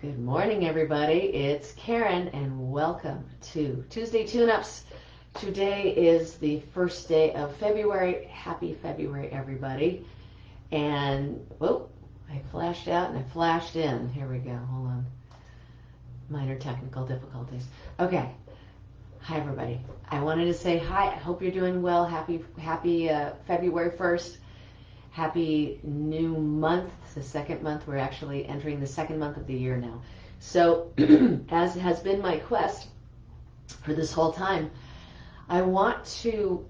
Good morning, everybody. It's Karen, and welcome to Tuesday Tuneups. Today is the first day of February. Happy February, everybody. And, whoa, I flashed out and I flashed in. Here we go. Hold on. Minor technical difficulties. Okay. Hi, everybody. I wanted to say hi. I hope you're doing well. Happy February 1st. Happy new month, the second month. We're actually entering the second month of the year now. So, as has been my quest for this whole time, I want to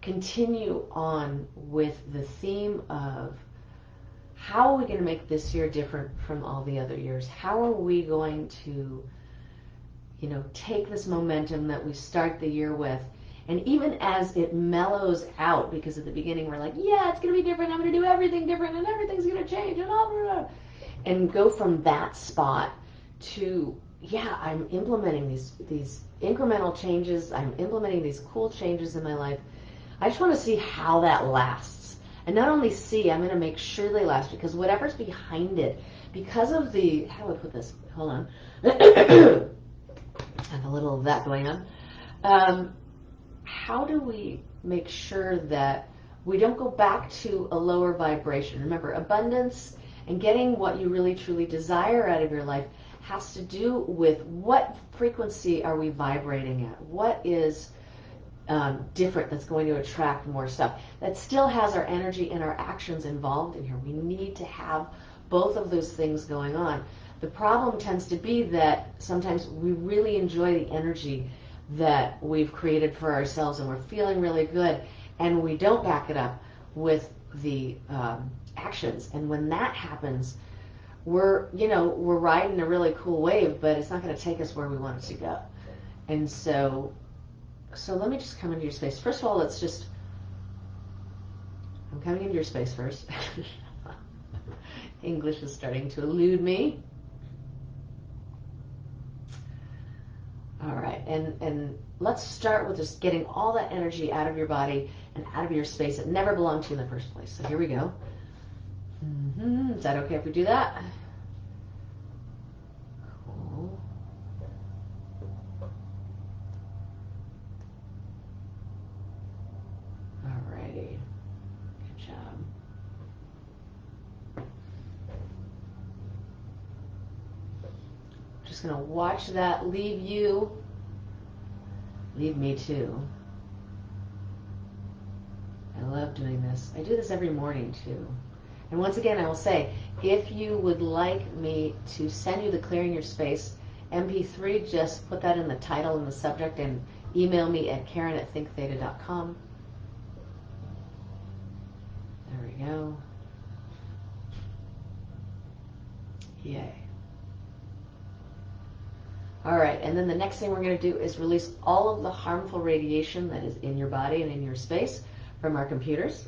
continue on with the theme of how are we going to make this year different from all the other years? How are we going to, take this momentum that we start the year with? And even as it mellows out, because at the beginning we're like, yeah, it's going to be different, I'm going to do everything different, and everything's going to change, and blah, blah, blah. And go from that spot to, yeah, I'm implementing these incremental changes, I'm implementing these cool changes in my life. I just want to see how that lasts. And not only see, I'm going to make sure they last, because whatever's behind it, because of the, how do I put this? Hold on. I have a little of that going on. How do we make sure that we don't go back to a lower vibration? Remember, abundance and getting what you really truly desire out of your life has to do with what frequency are we vibrating at? What is different that's going to attract more stuff? That still has our energy and our actions involved in here. We need to have both of those things going on. The problem tends to be that sometimes we really enjoy the energy that we've created for ourselves and we're feeling really good, and we don't back it up with the actions. And when that happens, we're riding a really cool wave, but it's not going to take us where we want it to go. And so let me just come into your space. First of all, I'm coming into your space first. English is starting to elude me. All right, and let's start with just getting all that energy out of your body and out of your space that never belonged to you in the first place. So here we go. Is that okay if we do that? Cool. Alrighty. Good job. Just going to watch that leave you. Leave me too. I love doing this. I do this every morning too. And once again, I will say, if you would like me to send you the Clearing Your Space MP3, just put that in the title and the subject and email me at karen@thinktheta.com. There we go. Yay. All right, and then the next thing we're going to do is release all of the harmful radiation that is in your body and in your space from our computers,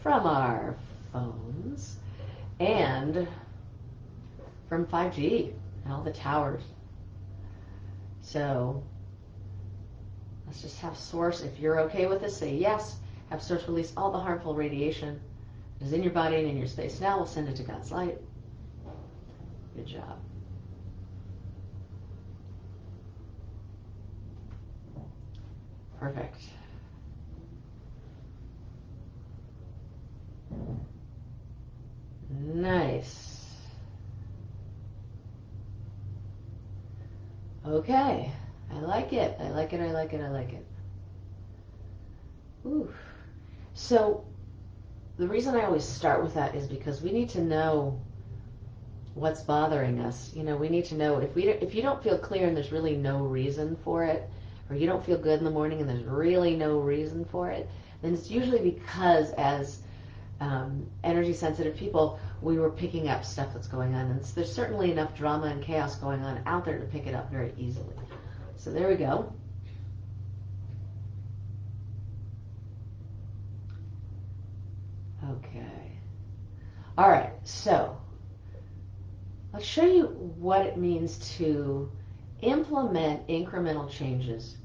from our phones, and from 5G and all the towers. So let's just have Source, if you're okay with this, say yes. Have Source release all the harmful radiation that is in your body and in your space. Now we'll send it to God's light. Good job. Perfect. Nice. Okay. I like it. I like it. I like it. I like it. Ooh. So the reason I always start with that is because we need to know what's bothering us. We need to know if you don't feel clear and there's really no reason for it, or you don't feel good in the morning and there's really no reason for it, then it's usually because as energy sensitive people, we were picking up stuff that's going on. And there's certainly enough drama and chaos going on out there to pick it up very easily. So there we go. Okay. All right, so let's show you what it means to implement incremental changes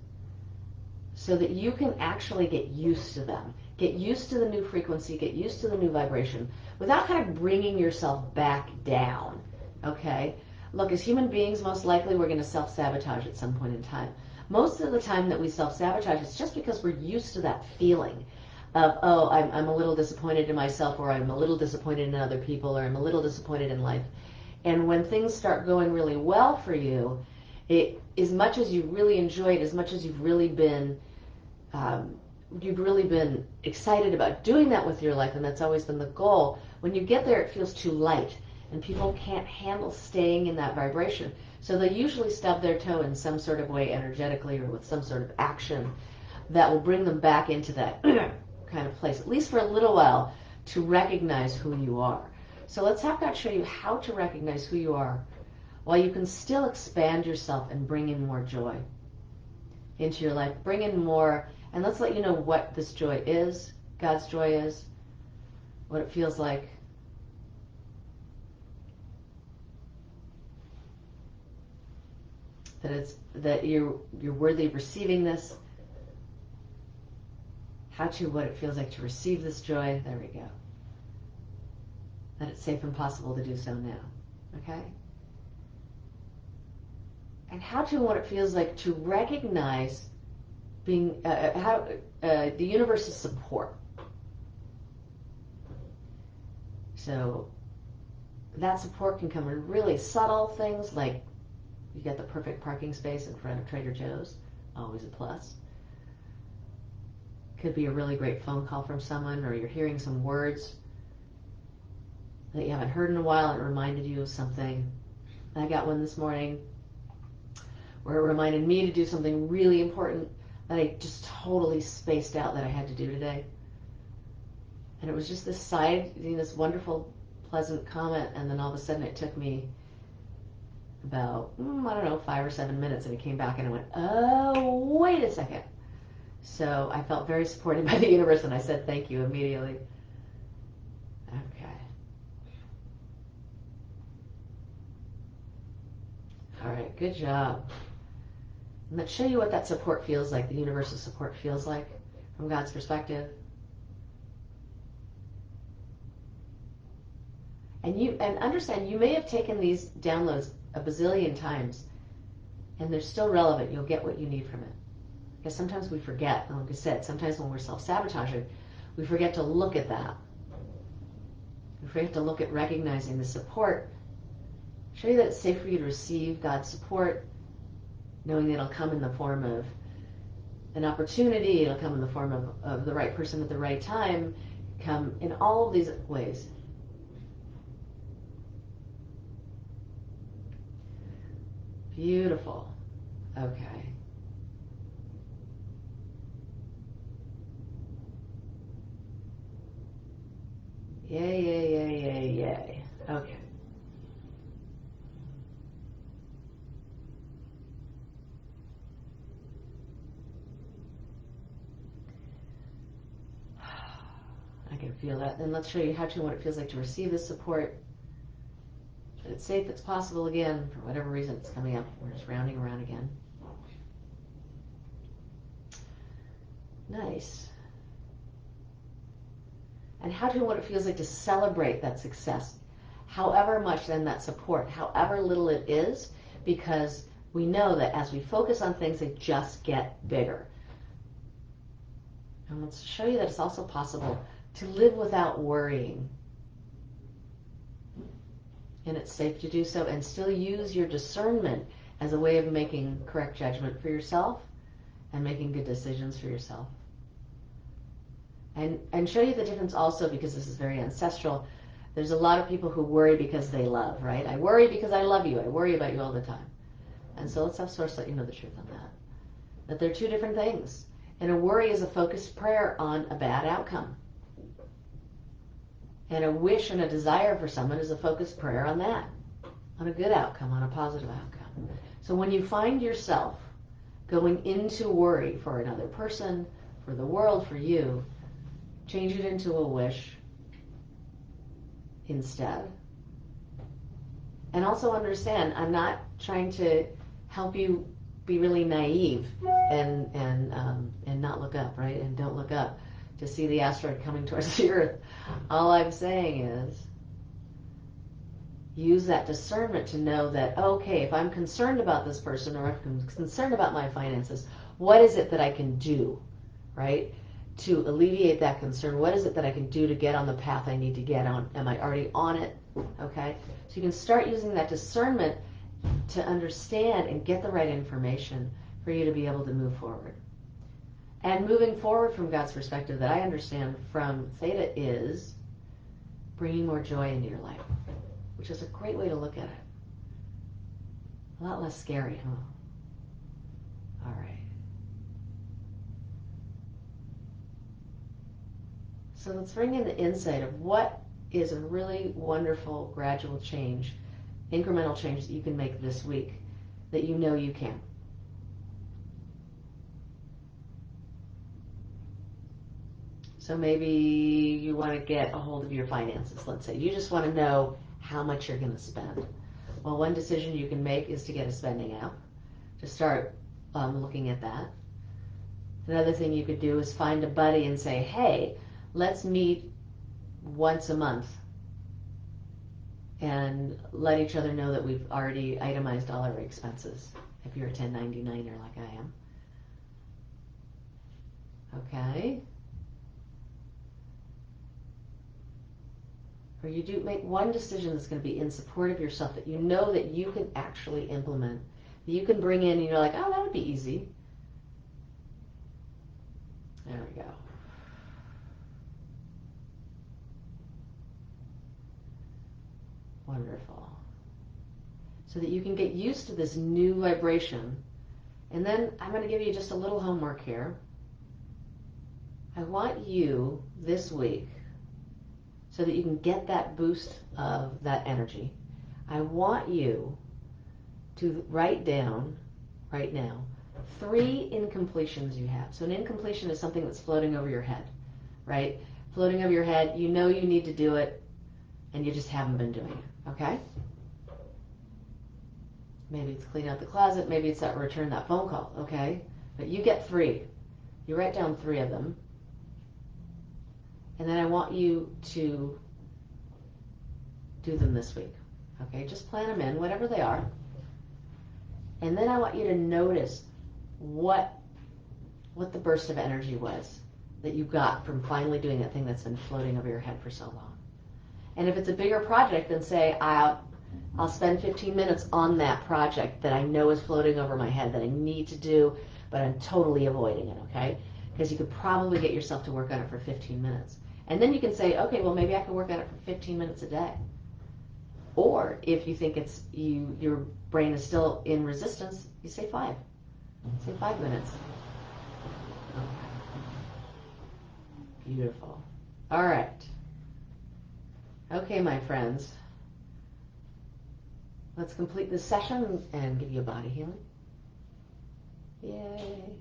so that you can actually get used to them. Get used to the new frequency, get used to the new vibration without kind of bringing yourself back down, okay? Look, as human beings, most likely we're going to self-sabotage at some point in time. Most of the time that we self-sabotage, it's just because we're used to that feeling of, oh, I'm a little disappointed in myself, or I'm a little disappointed in other people, or I'm a little disappointed in life. And when things start going really well for you, as much as you really enjoy it, as much as you've really been excited about doing that with your life, and that's always been the goal, when you get there it feels too light, and people can't handle staying in that vibration. So they usually stub their toe in some sort of way, energetically or with some sort of action that will bring them back into that kind of place, at least for a little while, to recognize who you are. So let's have God show you how to recognize who you are while you can still expand yourself and bring in more joy into your life. Bring in more, and let's let you know what this joy is, God's joy is, what it feels like. That you're worthy of receiving this. What it feels like to receive this joy. There we go. That it's safe and possible to do so now. Okay? And what it feels like to recognize being the universe's support. So that support can come in really subtle things, like you get the perfect parking space in front of Trader Joe's, always a plus. Could be a really great phone call from someone, or you're hearing some words that you haven't heard in a while and it reminded you of something. I got one this morning where it reminded me to do something really important that I just totally spaced out that I had to do today. And it was just this wonderful, pleasant comment, and then all of a sudden it took me about, 5 or 7 minutes, and it came back and I went, oh, wait a second. So I felt very supported by the universe, and I said thank you immediately. Okay. All right, good job. And let's show you what that support feels like, the universal support feels like from God's perspective. And understand, you may have taken these downloads a bazillion times, and they're still relevant. You'll get what you need from it. Because sometimes we forget, and like I said, sometimes when we're self-sabotaging, we forget to look at that. We forget to look at recognizing the support. Show you that it's safe for you to receive God's support, knowing that it'll come in the form of an opportunity, it'll come in the form of the right person at the right time, come in all of these ways. Beautiful. Okay. Yay, yay, yay, yay, yay. Okay. I can feel that. Then let's show you what it feels like to receive this support. That it's safe, it's possible again, for whatever reason it's coming up. We're just rounding around again. Nice. And what it feels like to celebrate that success, however much then that support, however little it is, because we know that as we focus on things, they just get bigger. And let's show you that it's also possible to live without worrying. And it's safe to do so and still use your discernment as a way of making correct judgment for yourself and making good decisions for yourself. And show you the difference also, because this is very ancestral. There's a lot of people who worry because they love, right? I worry because I love you. I worry about you all the time. And so let's have Source let you know the truth on that. That they're two different things. And a worry is a focused prayer on a bad outcome. And a wish and a desire for someone is a focused prayer on that, on a good outcome, on a positive outcome. So when you find yourself going into worry for another person, for the world, for you, change it into a wish instead. And also understand, I'm not trying to help you be really naive and not look up, right? And don't look up to see the asteroid coming towards the Earth. All I'm saying is use that discernment to know that, okay, if I'm concerned about this person or if I'm concerned about my finances, what is it that I can do, right, to alleviate that concern? What is it that I can do to get on the path I need to get on? Am I already on it? Okay, so you can start using that discernment to understand and get the right information for you to be able to move forward. And moving forward from God's perspective that I understand from Theta is bringing more joy into your life, which is a great way to look at it. A lot less scary, huh? All right. So let's bring in the insight of what is a really wonderful gradual change, incremental change that you can make this week that you know you can. So maybe you want to get a hold of your finances, let's say. You just want to know how much you're going to spend. Well, one decision you can make is to get a spending app, to start looking at that. Another thing you could do is find a buddy and say, hey, let's meet once a month and let each other know that we've already itemized all our expenses, if you're a 1099er like I am. Okay? Or you do make one decision that's going to be in support of yourself that you know that you can actually implement, that you can bring in and you're like, oh, that would be easy. There we go. Wonderful. So that you can get used to this new vibration. And then I'm going to give you just a little homework here. I want you this week, so that you can get that boost of that energy, I want you to write down right now 3 incompletions you have. So an incompletion is something that's floating over your head, right? Floating over your head, you know you need to do it, and you just haven't been doing it, okay? Maybe it's clean out the closet, maybe it's that return that phone call, okay? But you get 3. You write down 3 of them. And then I want you to do them this week. Okay, just plan them in, whatever they are. And then I want you to notice what the burst of energy was that you got from finally doing that thing that's been floating over your head for so long. And if it's a bigger project, then say, I'll spend 15 minutes on that project that I know is floating over my head that I need to do, but I'm totally avoiding it, okay? Because you could probably get yourself to work on it for 15 minutes. And then you can say, okay, well, maybe I can work on it for 15 minutes a day. Or if you think it's your brain is still in resistance, you say 5. Say 5 minutes. Okay. Beautiful. All right. Okay, my friends. Let's complete this session and give you a body healing. Yay.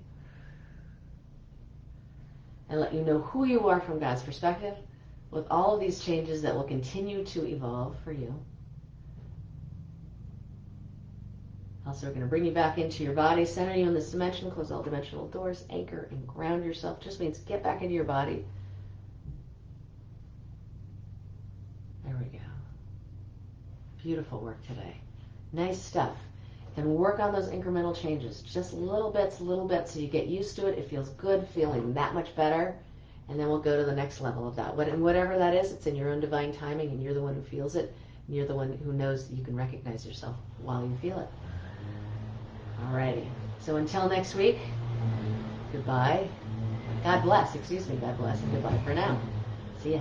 And let you know who you are from God's perspective with all of these changes that will continue to evolve for you. Also, we're going to bring you back into your body, center you in this dimension, close all dimensional doors, anchor and ground yourself. Just means get back into your body. There we go. Beautiful work today. Nice stuff. And work on those incremental changes. Just little bits, so you get used to it. It feels good, feeling that much better. And then we'll go to the next level of that. And whatever that is, it's in your own divine timing, and you're the one who feels it. And you're the one who knows that you can recognize yourself while you feel it. Alrighty. So until next week, goodbye. God bless, and goodbye for now. See ya.